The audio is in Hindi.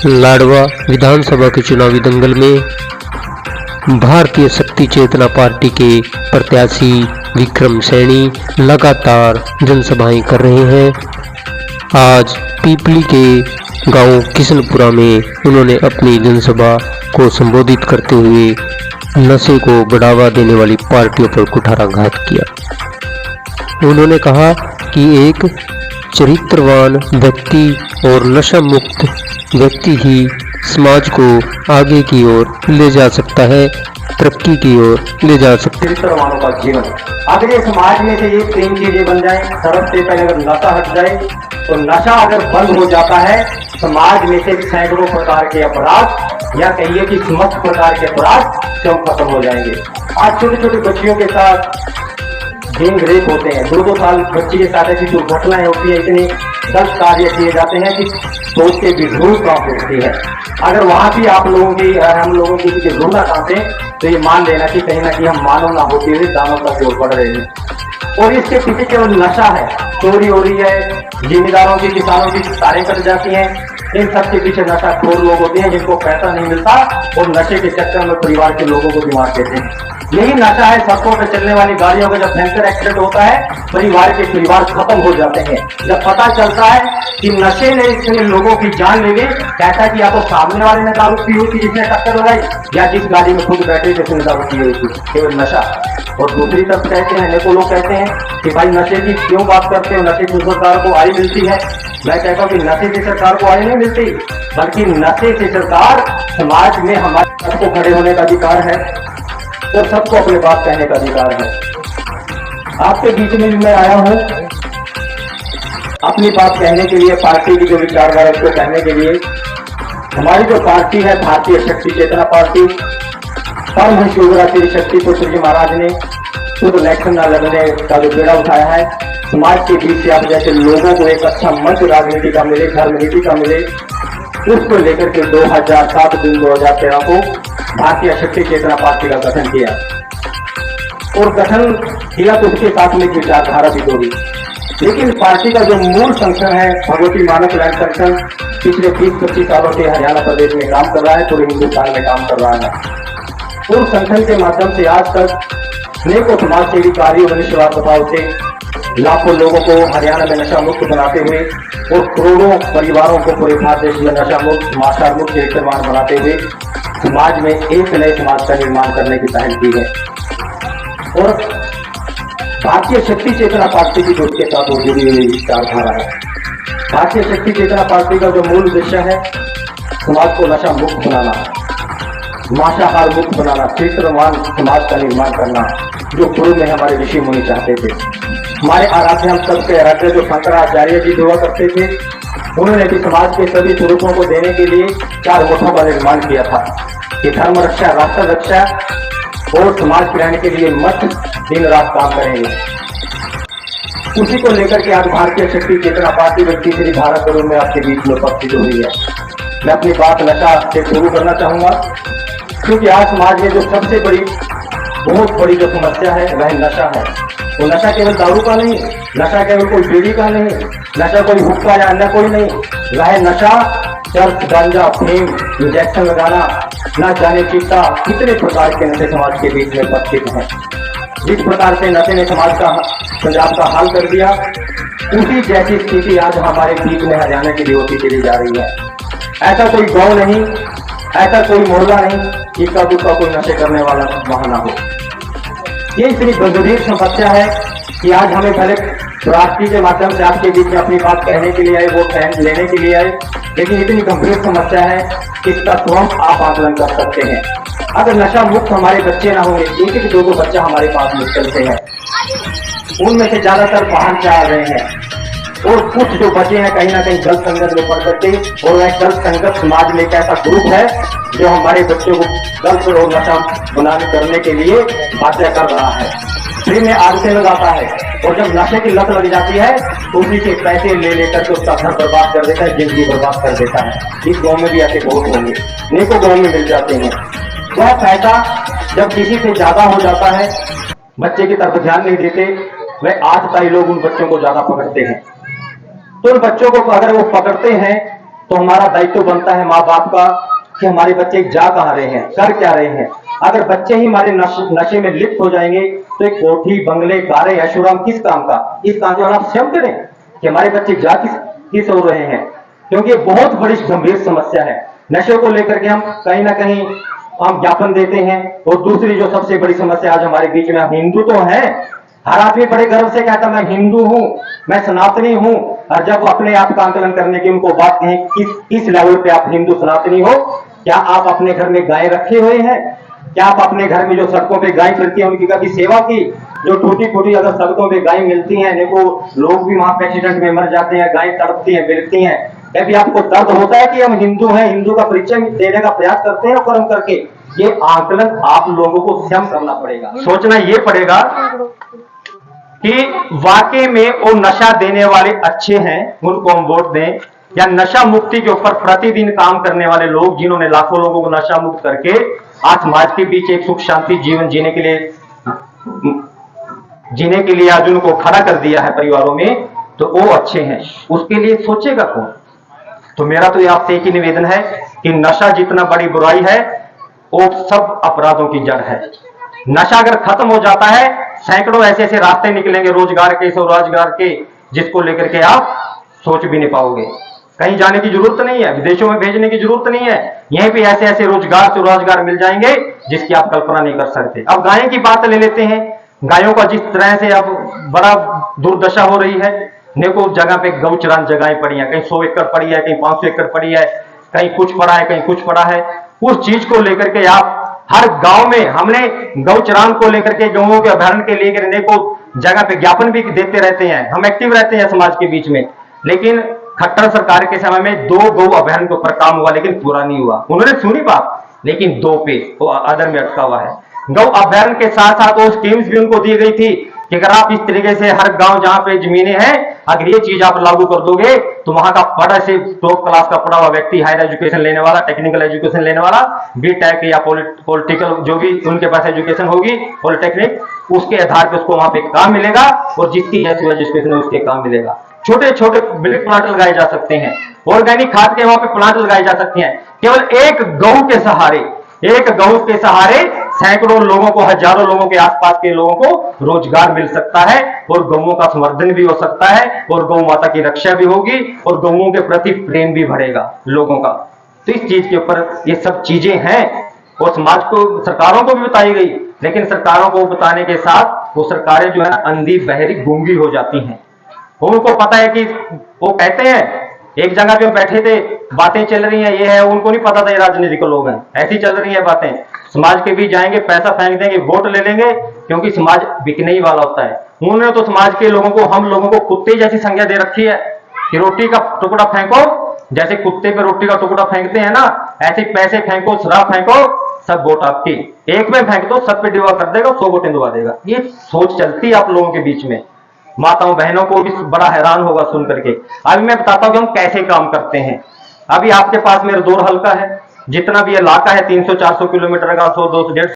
लाडवा विधानसभा के चुनावी दंगल में भारतीय शक्ति चेतना पार्टी के प्रत्याशी विक्रम सैनी लगातार जनसभाएं कर रहे हैं। आज पीपली के गांव किशनपुरा में उन्होंने अपनी जनसभा को संबोधित करते हुए नशे को बढ़ावा देने वाली पार्टियों पर कुठाराघात किया। उन्होंने कहा कि एक चरित्रवान व्यक्ति और नशा मुक्त व्यक्ति ही समाज को आगे की ओर ले जा सकता है, तरक्की की ओर ले जा सकता है। चरित्रवानों का जीवन अगर ये समाज में से ये तीन चीजें बन जाए, सबसे पहले अगर नशा हट जाए तो नशा अगर बंद हो जाता है, समाज में से सैकड़ों प्रकार के अपराध या कहिए कि समस्त प्रकार के अपराध सब खत्म हो जाएंगे। आज छोटे छोटे बच्चियों के साथ गैंग रेप होते हैं, 2-2 साल बच्ची के साथ ऐसी दुर्घटनाएं होती है, इतने गलत कार्य किए जाते हैं कि सोच के भी रूह कांप उठती है। अगर वहां भी आप लोगों की हम लोगों की रूह ना कांपे तो ये मान लेना कि कहीं ना कहीं हम मानव ना होते हुए दानों तक जोर पड़ रहे हैं। और इसके पीछे केवल नशा है, चोरी हो रही है, जिम्मेदारों की किसानों की तारें कट जाती हैं, इन सब के पीछे नशाखोर लोग होते हैं जिनको पैसा नहीं मिलता और नशे के चक्कर में परिवार के लोगों को बीमार देते हैं। यही नशा है, सड़कों पर चलने वाली गाड़ियों का जब भयंकर एक्सीडेंट होता है, परिवार खत्म हो जाते हैं। जब पता चलता है कि नशे ने इतने लोगों की जान ले ली, कैसा कि या तो सामने वाले ने दारू पी हुई थी जिसने टक्कर लगाई, या जिस गाड़ी में खुद बैठे जिसने दारू पी हुई थी, केवल नशा। और दूसरी तरफ कहते हैं, अनेकों लोग कहते हैं कि भाई नशे की क्यों बात करते हो, नशे की सरकार को आय मिलती है। मैं कहता हूँ कि नशे से सरकार को आय नहीं मिलती, बल्कि नशे से सरकार समाज में हमारे सबको खड़े होने का अधिकार है और सबको अपनी बात कहने का अधिकार है। आपके बीच में भी मैं आया हूं अपनी बात कहने के लिए, पार्टी की जो विचारधारा उसको कहने के लिए। हमारी जो पार्टी है भारतीय शक्ति चेतना पार्टी, परम शिवरात्रि शक्ति पुत्र जी महाराज ने खुद इलेक्शन न लड़ने का जो बेड़ा उठाया है, समाज के बीच से आप जैसे लोगों को एक अच्छा मंच राजनीति का मिले, धर्म नीति का मिले, उसको लेकर के 2007 जून 2013 को भारतीय शक्ति चेतना पार्टी का गठन किया। और गठन किया तो उसके साथ में विचारधारा भी जोड़ी। लेकिन पार्टी का जो मूल संगठन है भगवती मानस लैंड संगठन, पिछले 20-25 सालों से हरियाणा प्रदेश में काम कर रहा है, पूरे हिंदुस्तान में काम कर रहा है। उस संगठन के माध्यम से आज तक अनेकों समाज सेवी कार्यों में निस्वार्थ भाव से लाखों लोगों को हरियाणा में नशा मुक्त बनाते हुए और करोड़ों परिवारों को पूरे भारत देश में नशा मुक्त, माशा मुक्त, चरित्रवान बनाते हुए समाज में एक नए समाज का निर्माण करने की पहल की है। और भारतीय शक्ति चेतना पार्टी की जो के साथ जुड़ी हुई विचारधारा है, भारतीय शक्ति चेतना पार्टी का जो मूल उद्देश्य है समाज को नशा मुक्त बनाना, मांसाहार मुक्त बनाना, चरित्रवान समाज का निर्माण करना, जो पूर्व में हमारे ऋषि मुनि चाहते थे। हमारे आराध्य हम सबके आराध्य जो शंकराचार्य जी हुआ करते थे, उन्होंने भी समाज के सभी स्वरूपों को देने के लिए 4 मुठों का निर्माण किया था कि धर्म रक्षा, राष्ट्र रक्षा और समाज कल्याण के लिए मत दिन रात काम करेंगे। उसी को लेकर के आज भारतीय शक्ति चेतना पार्टी में तीसरी धारा के रूप में आपके बीच में उपस्थित हुई है। मैं अपनी बात नशा से शुरू करना चाहूंगा, क्योंकि आज समाज में जो सबसे बड़ी, बहुत बड़ी जो समस्या है वह नशा है। वो नशा केवल दारू का नहीं, नशा केवल कोई बीड़ी का नहीं, नशा कोई हुक्का या अन्य कोई नहीं, वह नशा चर्च, गांजा, फेम, इंजेक्शन लगाना, न जाने चिट्टा, कितने प्रकार के नशे समाज के बीच में उपस्थित हैं। जिस प्रकार से नशे ने समाज का, पंजाब का हाल कर दिया, उसी जैसी स्थिति आज हमारे बीच में हरियाणा की भी होती चली जा रही है। ऐसा कोई गांव नहीं, ऐसा कोई मोहल्ला नहीं जिसका दूसरा कोई नशे करने वाला वहां ना हो। ये इतनी गंभीर समस्या है कि आज हमें पहले राष्ट्रीय के माध्यम से आपके बीच में अपनी बात कहने के लिए आए, वोट लेने के लिए आए, लेकिन इतनी गंभीर समस्या है कि इसका स्वयं आप आकलन कर सकते हैं। अगर नशा मुक्त हमारे बच्चे ना होंगे, 1-2 बच्चा हमारे पास में चलते हैं, उनमें से ज्यादातर बाहर जा रहे हैं और कुछ जो बचे हैं कहीं ना कहीं गलत संगत में पड़ करके, और वह गलत संगत समाज में एक ऐसा ग्रुप है जो हमारे बच्चों को गलत और नशा बनाने करने के लिए बातें कर रहा है, फ्री में आदतें लगाता है, और जब नशे की लत लग जाती है तो उसी के पैसे ले लेकर के उसका घर बर्बाद कर देता है, जिंदगी बर्बाद कर देता है। इस गाँव में भी ऐसे बहुत होंगे, अनेकों गाँव में मिल जाते हैं। वह पैसा जब किसी से ज्यादा हो जाता है, बच्चे की तरफ ध्यान नहीं देते, वह आतताई लोग उन बच्चों को ज्यादा पकड़ते हैं। तो उन बच्चों को अगर वो पकड़ते हैं तो हमारा दायित्व बनता है माँ बाप का कि हमारे बच्चे जा कहाँ रहे हैं, कर क्या रहे हैं। अगर बच्चे ही हमारे नशे में लिप्त हो जाएंगे तो एक कोठी, बंगले, कारें, ऐशोआराम किस काम का? इस काम को आप स्वयं करें कि हमारे बच्चे जा किस हो रहे हैं, क्योंकि ये बहुत बड़ी गंभीर समस्या है। नशे को लेकर के हम कहीं ना कहीं हम ज्ञापन देते हैं। और दूसरी जो सबसे बड़ी समस्या आज हमारे बीच में, हम हिंदू तो हैं, हर आदमी बड़े गर्व से कहता मैं हिंदू हूं, मैं सनातनी हूं, और जब अपने आप का आंकलन करने की उनको बात कहें किस लेवल पे आप हिंदू सनातनी हो, क्या आप अपने घर में गाय रखे हुए हैं? क्या आप अपने घर में जो सड़कों पे गाय चलती है उनकी कभी सेवा की? जो टूटी फूटी अगर सड़कों पे गाय मिलती हैं, देखो लोग भी वहां पे एक्सीडेंट में मर जाते हैं, गाय तड़पती है, बिलखती हैं, कभी आपको दर्द होता है कि हम हिंदू हैं, हिंदू का परिचय देने का प्रयास करते हैं कर्म करके? ये आंकलन आप लोगों को स्वयं करना पड़ेगा। सोचना ये पड़ेगा कि वाकई में वो नशा देने वाले अच्छे हैं, उनको हम वोट दें, या नशा मुक्ति के ऊपर प्रतिदिन काम करने वाले लोग जिन्होंने लाखों लोगों को नशा मुक्त करके आज समाज के बीच एक सुख शांति जीवन जीने के लिए आज उनको खड़ा कर दिया है परिवारों में, तो वो अच्छे हैं। उसके लिए सोचेगा कौन? तो मेरा तो आपसे एक ही निवेदन है कि नशा जितना बड़ी बुराई है वो सब अपराधों की जड़ है। नशा अगर खत्म हो जाता है, सैकड़ों ऐसे ऐसे रास्ते निकलेंगे रोजगार के, स्वरोजगार के, जिसको लेकर के आप सोच भी नहीं पाओगे। कहीं जाने की जरूरत नहीं है, विदेशों में भेजने की जरूरत नहीं है, यहीं पे ऐसे ऐसे रोजगार स्वरोजगार मिल जाएंगे जिसकी आप कल्पना नहीं कर सकते। अब गाय की बात ले लेते हैं। गायों का जिस तरह से अब बड़ा दुर्दशा हो रही है, नेको जगह पे गौचरान जगहें पड़ी हैं, कहीं 100 एकड़ पड़ी है, कहीं 500 एकड़ पड़ी है, कहीं कुछ पड़ा है, कहीं कुछ पड़ा है। उस चीज को लेकर के आप हर गांव में हमने गौचरान को लेकर के, गौओं के अभ्यारण के लेकर नेको जगह पे ज्ञापन भी देते रहते हैं, हम एक्टिव रहते हैं समाज के बीच में। लेकिन खट्टर सरकार के समय में 2 गौ अभ्यारण के ऊपर काम हुआ, लेकिन पूरा नहीं हुआ। उन्होंने सुनी बात, लेकिन 2 पे वो अदर में अटका हुआ है। गौ अभ्यारण के साथ साथ वो स्कीम्स भी उनको दी गई थी कि अगर आप इस तरीके से हर गांव जहां पे जमीनें हैं, अगर ये चीज आप लागू कर दोगे तो वहां का बड़ा से टॉप क्लास का पढ़ा हुआ व्यक्ति, हायर एजुकेशन लेने वाला, टेक्निकल एजुकेशन लेने वाला, बीटेक या पॉलिटिकल जो भी उनके पास एजुकेशन होगी, पॉलिटेक्निक, उसके आधार पर उसको वहां पे काम मिलेगा, और जिसकी जैसी एजुकेशन है उसके काम मिलेगा। छोटे छोटे मिल्क प्लांट लगाए जा सकते हैं, ऑर्गेनिक खाद के वहां पे प्लांट लगाए जा सकते हैं। केवल एक गऊ के सहारे सैकड़ों लोगों को, हजारों लोगों के आसपास के लोगों को रोजगार मिल सकता है, और गौओं का संवर्धन भी हो सकता है, और गौ माता की रक्षा भी होगी, और गौओं के प्रति प्रेम भी बढ़ेगा लोगों का। तो इस चीज के ऊपर ये सब चीजें हैं, और समाज को, सरकारों को भी बताई गई, लेकिन सरकारों को बताने के साथ वो सरकारें जो है अंधी, बहरी, गूंगी हो जाती हैं। उनको पता है कि वो कहते हैं, एक जगह पे बैठे थे, बातें चल रही हैं, ये है, उनको नहीं पता था ये राजनीतिक लोग हैं, ऐसी चल रही है बातें। समाज के बीच जाएंगे, पैसा फेंक देंगे, वोट ले लेंगे, क्योंकि समाज बिकने ही वाला होता है। उन्होंने तो समाज के लोगों को, हम लोगों को कुत्ते जैसी संज्ञा दे रखी है कि रोटी का टुकड़ा फेंको, जैसे कुत्ते पे रोटी का टुकड़ा फेंकते हैं ना, ऐसे पैसे फेंको, शराब फेंको, सब वोट आपकी। एक में फेंक दो, सब पे डिवा कर देगा, 100 वोटें दुआ देगा। ये सोच चलती है आप लोगों के बीच में। माताओं बहनों को भी बड़ा हैरान होगा सुन करके। अभी मैं बताता हूं कि हम कैसे काम करते हैं। अभी आपके पास मेरा 2 हल्का है, जितना भी इलाका है 300-400 किलोमीटर का, 100, 200, 150